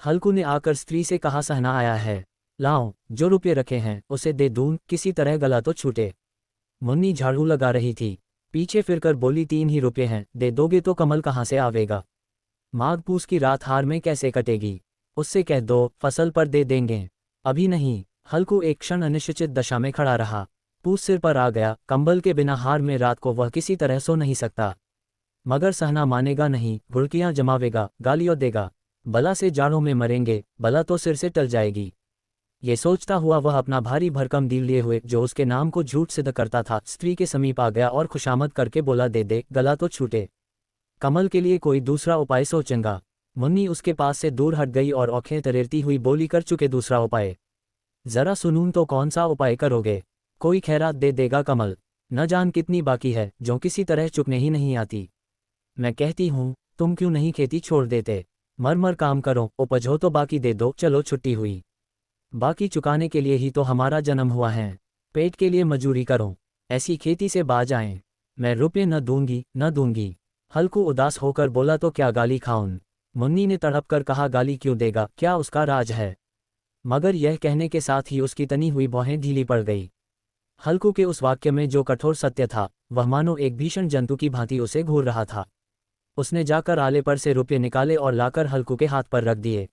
हल्कू ने आकर स्त्री से कहा, सहना आया है, लाओ, जो रुपये रखे हैं उसे दे दूं, किसी तरह गला तो छूटे। मुन्नी झाड़ू लगा रही थी, पीछे फिरकर बोली, 3 ही रुपये हैं, दे दोगे तो कमल कहाँ से आवेगा? माघ पूस की रात हार में कैसे कटेगी? उससे कह दो फसल पर दे देंगे। अभी नहीं। हल्कू एक क्षण अनिश्चित दशा में खड़ा रहा। पूस सिर पर आ गया, कंबल के बिना हार में रात को वह किसी तरह सो नहीं सकता। मगर सहना मानेगा नहीं, घुड़कियां जमावेगा, गालियों देगा। बला से जाड़ों में मरेंगे, बला तो सिर से टल जाएगी। ये सोचता हुआ वह अपना भारी भरकम दिल लिए हुए जो उसके नाम को झूठ सिद्ध करता था, स्त्री के समीप आ गया और खुशामद करके बोला, दे दे, गला तो छूटे। कमल के लिए कोई दूसरा उपाय सोचेंगा। मुन्नी उसके पास से दूर हट गई और आंखें तरेरती हुई बोली, कर चुके दूसरा उपाय? जरा सुनूं तो कौन सा उपाय करोगे? कोई खैरात दे देगा कमल? न जान कितनी बाकी है जो किसी तरह चुकने ही नहीं आती। मैं कहती हूँ, तुम क्यों नहीं खेती छोड़ देते? मर काम करो, उपज हो तो बाकी दे दो, चलो छुट्टी हुई। बाकी चुकाने के लिए ही तो हमारा जन्म हुआ है, पेट के लिए मजूरी करो, ऐसी खेती से बाज आएं। मैं रुपये न दूंगी, न दूंगी। हल्कू उदास होकर बोला, तो क्या गाली खाऊं? मुन्नी ने तड़प कर कहा, गाली क्यों देगा, क्या उसका राज है? मगर यह कहने के साथ ही उसकी तनी हुई भौहें ढीली पड़ गई। हल्कू के उस वाक्य में जो कठोर सत्य था, वह मानो एक भीषण जंतु की भांति उसे घूर रहा था। उसने जाकर आले पर से रुपये निकाले और लाकर हल्कू के हाथ पर रख दिए।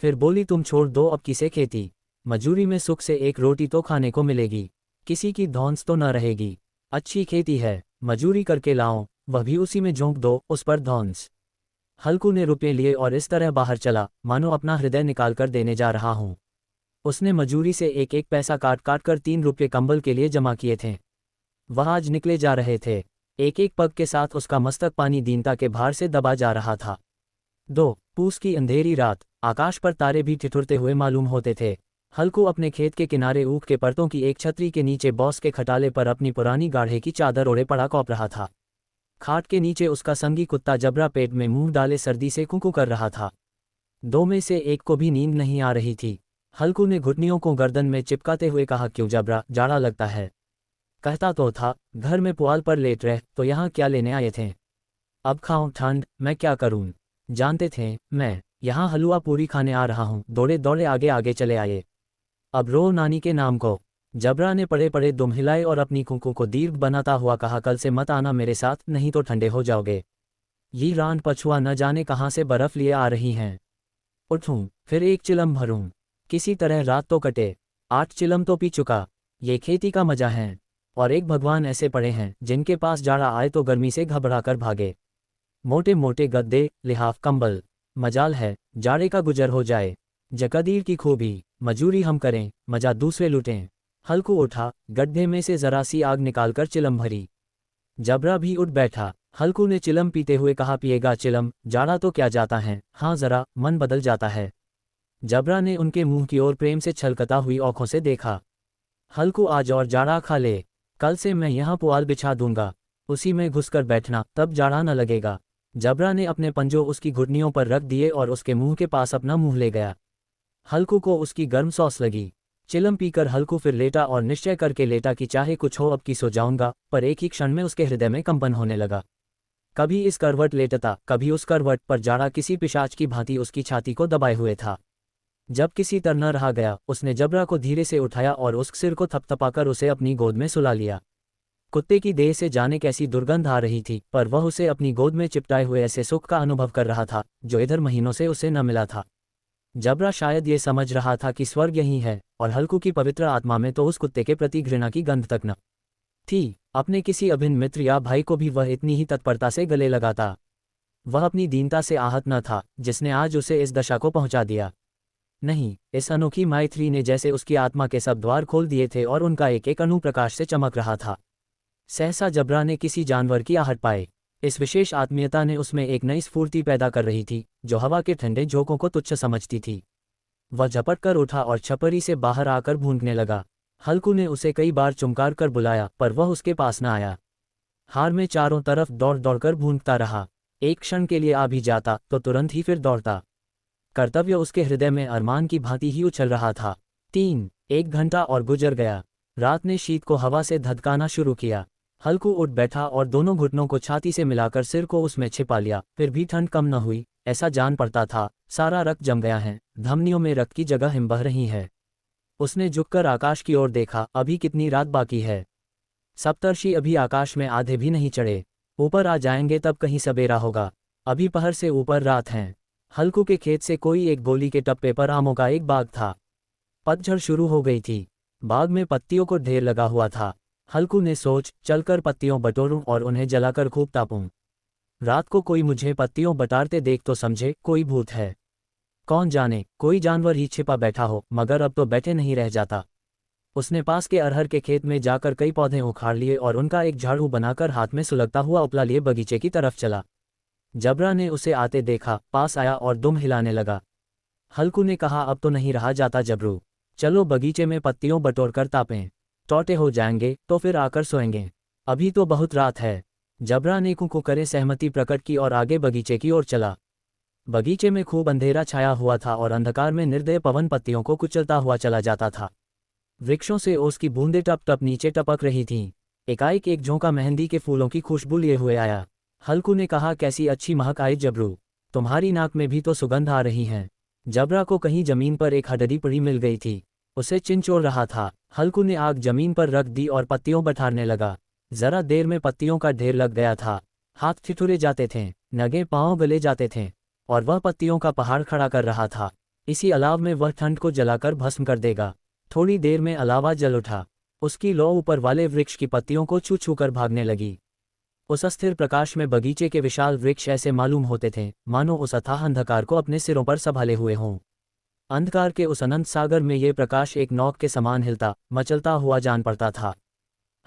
फिर बोली, तुम छोड़ दो अब किसे खेती, मजूरी में सुख से एक रोटी तो खाने को मिलेगी, किसी की धौंस तो न रहेगी। अच्छी खेती है, मजूरी करके लाओ, वह भी उसी में झोंक दो, उस पर धौंस। हल्कू ने रुपये लिए और इस तरह बाहर चला मानो अपना हृदय निकाल कर देने जा रहा हूं। उसने मजूरी से एक एक पैसा काट काट कर 3 रुपये कंबल के लिए जमा किए थे। वह आज निकले जा रहे थे। एक एक पग के साथ उसका मस्तक पानी दीनता के भार से दबा जा रहा था। 2 पूस की अंधेरी रात, आकाश पर तारे भी ठिठुरते हुए मालूम होते थे। हल्कू अपने खेत के किनारे ऊख के परतों की एक छतरी के नीचे बॉस के खटाले पर अपनी पुरानी गाढ़े की चादर ओढ़े पड़ा कौप रहा था। खाट के नीचे उसका संगी कुत्ता जबरा पेट में मुंह डाले सर्दी से कुकू कर रहा था। 2 में से एक को भी नींद नहीं आ रही थी। हल्कू ने घुटनियों को गर्दन में चिपकाते हुए कहा, क्यों जबरा, जाड़ा लगता है? कहता तो था, घर में पुआल पर लेट रह, तो यहाँ क्या लेने आए थे? अब खाओ ठंड, मैं क्या करूं? जानते थे मैं यहाँ हलवा पूरी खाने आ रहा हूँ, दौड़े दौड़े आगे आगे चले आए। अब रो नानी के नाम को। जबरा ने पड़े पड़े दुम हिलाए और अपनी कुंकू को दीर्घ बनाता हुआ कहा, कल से मत आना मेरे साथ, नहीं तो ठंडे हो जाओगे। ये रान पछुआ न जाने कहाँ से बर्फ लिए आ रही हैं। उठूं, फिर एक चिलम भरूं, किसी तरह रात तो कटे। 8 चिलम तो पी चुका। ये खेती का मजा है। और एक भगवान ऐसे पड़े हैं जिनके पास जाड़ा आए तो गर्मी से घबरा कर भागे। मोटे मोटे गद्दे, लिहाफ, कंबल। मजाल है जाड़े का गुजर हो जाए। जकादीर की खूबी, मजूरी हम करें, मजा दूसरे लुटें। हल्कू उठा, गड्ढे में से जरा सी आग निकालकर चिलम भरी। जबरा भी उठ बैठा। हल्कू ने चिलम पीते हुए कहा, पिएगा चिलम? जाड़ा तो क्या जाता है, हाँ जरा मन बदल जाता है। जबरा ने उनके मुंह की ओर प्रेम से छलकता हुई आंखों से देखा। हल्कू, आज और जाड़ा खा ले, कल से मैं यहाँ पुआल बिछा दूंगा, उसी में घुसकर बैठना, तब जाड़ा न लगेगा। जबरा ने अपने पंजों उसकी घुटनियों पर रख दिए और उसके मुंह के पास अपना मुंह ले गया। हल्कू को उसकी गर्म सॉस लगी। चिलम पीकर हल्कू फिर लेटा और निश्चय करके लेटा कि चाहे कुछ हो अब की सो जाऊंगा, पर एक ही क्षण में उसके हृदय में कंपन होने लगा। कभी इस करवट लेटता, कभी उस करवट पर, जाड़ा किसी पिशाच की भांति उसकी छाती को दबाए हुए था। जब किसी तरह न रहा गया, उसने जबरा को धीरे से उठाया और उस सिर को थपथपाकर उसे अपनी गोद में सुला लिया। कुत्ते की देह से जाने कैसी दुर्गंध आ रही थी, पर वह उसे अपनी गोद में चिपटाए हुए ऐसे सुख का अनुभव कर रहा था जो इधर महीनों से उसे न मिला था। जबरा शायद ये समझ रहा था कि स्वर्ग यही है, और हल्कू की पवित्र आत्मा में तो उस कुत्ते के प्रति घृणा की गंध तक न थी। अपने किसी अभिन्न मित्र या भाई को भी वह इतनी ही तत्परता से गले लगाता। वह अपनी दीनता से आहत न था जिसने आज उसे इस दशा को पहुंचा दिया। नहीं, इस अनोखी मैत्री ने जैसे उसकी आत्मा के सब द्वार खोल दिए थे और उनका एक एक अनुप्रकाश से चमक रहा था। सहसा जबरा ने किसी जानवर की आहट पाए। इस विशेष आत्मीयता ने उसमें एक नई स्फूर्ति पैदा कर रही थी जो हवा के ठंडे झोंकों को तुच्छ समझती थी। वह झपट कर उठा और छपरी से बाहर आकर भूंकने लगा। हल्कू ने उसे कई बार चुमकार कर बुलाया, पर वह उसके पास न आया। हार में चारों तरफ दौड़ दौड़कर भूंकता रहा। एक क्षण के लिए आ भी जाता तो तुरंत ही फिर दौड़ता। कर्तव्य उसके हृदय में अरमान की भांति ही उछल रहा था। 1 घंटा और गुजर गया। रात ने शीत को हवा से धधकाना शुरू किया। हल्कू उठ बैठा और दोनों घुटनों को छाती से मिलाकर सिर को उसमें छिपा लिया, फिर भी ठंड कम न हुई। ऐसा जान पड़ता था सारा रक्त जम गया है, धमनियों में रक्त की जगह हिम बह रही है। उसने झुककर आकाश की ओर देखा, अभी कितनी रात बाकी है। सप्तर्षि अभी आकाश में आधे भी नहीं चढ़े, ऊपर आ जाएंगे तब कहीं सवेरा होगा, अभी पहर से ऊपर रात है। हल्कू के खेत से कोई एक गोली के टप्पे पर आमों का एक बाग था। पतझड़ शुरू हो गई थी, बाग में पत्तियों को ढेर लगा हुआ था। हल्कू ने सोच, चलकर पत्तियों बटोरूं और उन्हें जलाकर खूब तापूं। रात को कोई मुझे पत्तियों बटारते देख तो समझे कोई भूत है। कौन जाने कोई जानवर ही छिपा बैठा हो, मगर अब तो बैठे नहीं रह जाता। उसने पास के अरहर के खेत में जाकर कई पौधे उखाड़ लिए और उनका एक झाड़ू बनाकर हाथ में सुलगता हुआ उपला लिए बगीचे की तरफ चला। जबरा ने उसे आते देखा, पास आया और दुम हिलाने लगा। हल्कू ने कहा, अब तो नहीं रहा जाता जबरू, चलो बगीचे में पत्तियों बटोर कर तापें, टौटे हो जाएंगे तो फिर आकर सोएंगे, अभी तो बहुत रात है। जबरा ने कुकू करे सहमति प्रकट की और आगे बगीचे की ओर चला। बगीचे में खूब अंधेरा छाया हुआ था और अंधकार में निर्दय पवन पत्तियों को कुचलता हुआ चला जाता था। वृक्षों से ओस की बूंदें टप टप नीचे टपक रही थीं। एकाएक एक झोंका मेहंदी के फूलों की खुशबू लिए हुए आया। हल्कू ने कहा, कैसी अच्छी महक आई जबरू, तुम्हारी नाक में भी तो सुगंध आ रही है। जबरा को कहीं जमीन पर एक हडडी पड़ी मिल गई थी, उसे चिंचोड़ रहा था। हल्कू ने आग जमीन पर रख दी और पत्तियों बठारने लगा। जरा देर में पत्तियों का ढेर लग गया था, हाथ ठिठुरे जाते थे, नगे पांव गले जाते थे, और वह पत्तियों का पहाड़ खड़ा कर रहा था। इसी अलाव में वह ठंड को जलाकर भस्म कर देगा। थोड़ी देर में अलावा जल उठा, उसकी लौ ऊपर वाले वृक्ष की पत्तियों को छू छू कर भागने लगी। उस अस्थिर प्रकाश में बगीचे के विशाल वृक्ष ऐसे मालूम होते थे मानो उस अथाह अंधकार को अपने सिरों पर संभाले हुए हों। अंधकार के उस अनंत सागर में ये प्रकाश एक नौक के समान हिलता मचलता हुआ जान पड़ता था।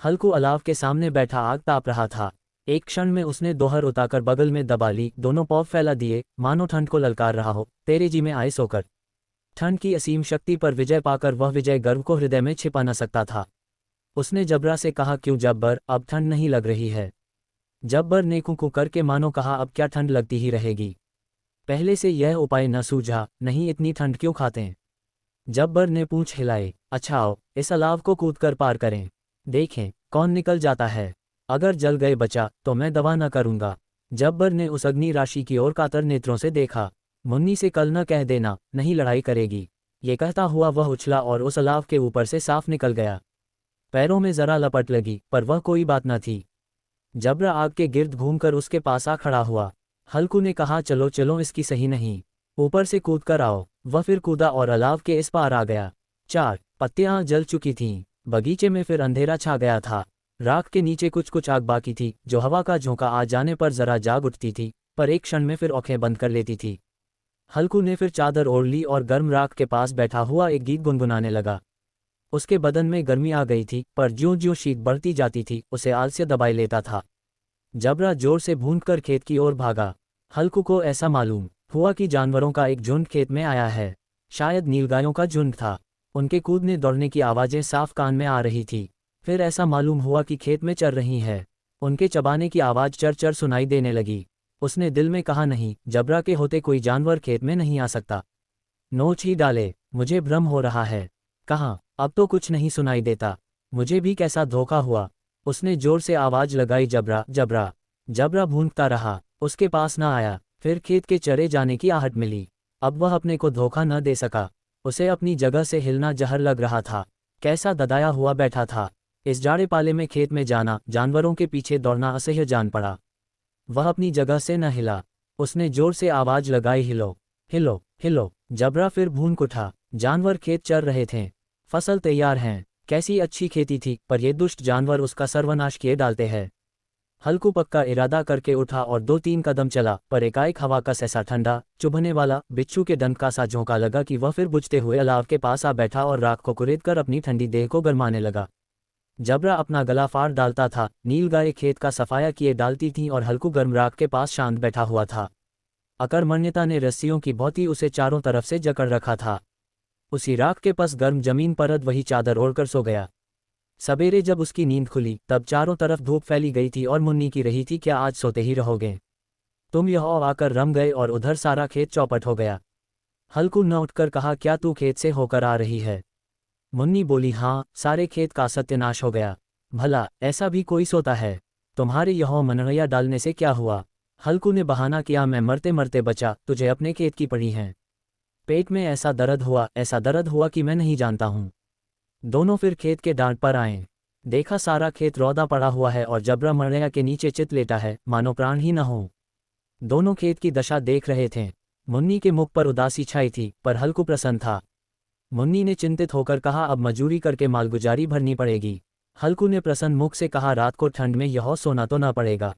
हल्कू अलाव के सामने बैठा आग ताप रहा था। एक क्षण में उसने दोहर उताकर बगल में दबा ली, दोनों पांव फैला दिए मानो ठंड को ललकार रहा हो, तेरे जी में आए सोकर। ठंड की असीम शक्ति पर विजय पाकर वह विजय गर्व को हृदय में छिपा न सकता था। उसने जबरा से कहा, क्यों जब्बर, अब ठंड नहीं लग रही है? जब्बर ने कुकू करके मानो कहा, अब क्या ठंड लगती ही रहेगी, पहले से यह उपाय न सूझा, नहीं इतनी ठंड क्यों खाते? जब्बर ने पूंछ हिलाई, अच्छा आओ इस अलाव को कूदकर पार करें, देखें कौन निकल जाता है। अगर जल गए बचा तो मैं दवा न करूंगा। जब्बर ने उस अग्नि राशि की ओर कातर नेत्रों से देखा। मुन्नी से कल न कह देना, नहीं लड़ाई करेगी। ये कहता हुआ वह उछला और उस अलाव के ऊपर से साफ निकल गया। पैरों में जरा लपट लगी पर वह कोई बात न थी। जबरा आग के गिर्द घूमकर उसके पास आ खड़ा हुआ। हल्कू ने कहा, चलो चलो इसकी सही नहीं, ऊपर से कूद कर आओ। वह फिर कूदा और अलाव के इस पार आ गया। 4 पत्तियां जल चुकी थीं। बगीचे में फिर अंधेरा छा गया था। राख के नीचे कुछ कुछ आग बाकी थी जो हवा का झोंका आ जाने पर जरा जाग उठती थी, पर एक क्षण में फिर आंखें बंद कर लेती थी। हल्कू ने फिर चादर ओढ़ ली और गर्म राख के पास बैठा हुआ एक गीत गुनगुनाने लगा। उसके बदन में गर्मी आ गई थी, पर ज्यों ज्यों शीत बढ़ती जाती थी उसे आलस्य दबाए लेता था। जबरा जोर से भूंदकर खेत की ओर भागा। हल्कू को ऐसा मालूम हुआ कि जानवरों का एक झुंड खेत में आया है। शायद नीलगायों का झुंड था। उनके कूदने दौड़ने की आवाज़ें साफ कान में आ रही थी। फिर ऐसा मालूम हुआ कि खेत में चर रही है। उनके चबाने की आवाज़ चर चर सुनाई देने लगी। उसने दिल में कहा, नहीं, जबरा के होते कोई जानवर खेत में नहीं आ सकता। नोच ही डाले, मुझे भ्रम हो रहा है। कहाँ, अब तो कुछ नहीं सुनाई देता। मुझे भी कैसा धोखा हुआ। उसने जोर से आवाज़ लगाई, जबरा जबरा। जबरा भूंदता रहा, उसके पास न आया। फिर खेत के चरे जाने की आहट मिली। अब वह अपने को धोखा न दे सका। उसे अपनी जगह से हिलना जहर लग रहा था। कैसा ददाया हुआ बैठा था। इस जाड़े पाले में खेत में जाना, जानवरों के पीछे दौड़ना असह्य जान पड़ा। वह अपनी जगह से न हिला। उसने जोर से आवाज़ लगाई, हिलो हिलो हिलो। जबरा फिर भून उठा। जानवर खेत चर रहे थे, फसल तैयार हैं। कैसी अच्छी खेती थी, पर ये दुष्ट जानवर उसका सर्वनाश किए डालते हैं। हल्कू पक्का इरादा करके उठा और 2-3 कदम चला, पर एकाएक हवा का ऐसा ठंडा चुभने वाला बिच्छू के डंक का सा झोंका लगा कि वह फिर बुझते हुए अलाव के पास आ बैठा और राख को कुरेद कर अपनी ठंडी देह को गरमाने लगा। जबरा अपना गला फाड़ डालता था, नीलगाय खेत का सफाया किए डालती थीं और हल्कू गर्म राख के पास शांत बैठा हुआ था। अकर्मण्यता ने रस्सियों की भांति उसे चारों तरफ से जकड़ रखा था। उसी राख के पास गर्म जमीन परत वही चादर ओढ़कर सो गया। सवेरे जब उसकी नींद खुली तब चारों तरफ धूप फैली गई थी और मुन्नी की रही थी, क्या आज सोते ही रहोगे तुम? यह आकर रम गए और उधर सारा खेत चौपट हो गया। हल्कू न उठकर कहा, क्या तू खेत से होकर आ रही है? मुन्नी बोली, हाँ, सारे खेत का सत्यानाश हो गया। भला ऐसा भी कोई सोता है? तुम्हारे यहों मनगया डालने से क्या हुआ? हल्कू ने बहाना किया, मैं मरते मरते बचा, तुझे अपने खेत की पड़ी है। पेट में ऐसा दर्द हुआ कि मैं नहीं जानता हूँ। दोनों फिर खेत के डांट पर आए। देखा सारा खेत रौदा पड़ा हुआ है और जबरा मरैया के नीचे चित लेटा है, मानो प्राण ही न हो। दोनों खेत की दशा देख रहे थे। मुन्नी के मुख पर उदासी छाई थी, पर हल्कू प्रसन्न था। मुन्नी ने चिंतित होकर कहा, अब मजूरी करके मालगुजारी भरनी पड़ेगी। हल्कू ने प्रसन्न मुख से कहा, रात को ठंड में यह सोना तो न पड़ेगा।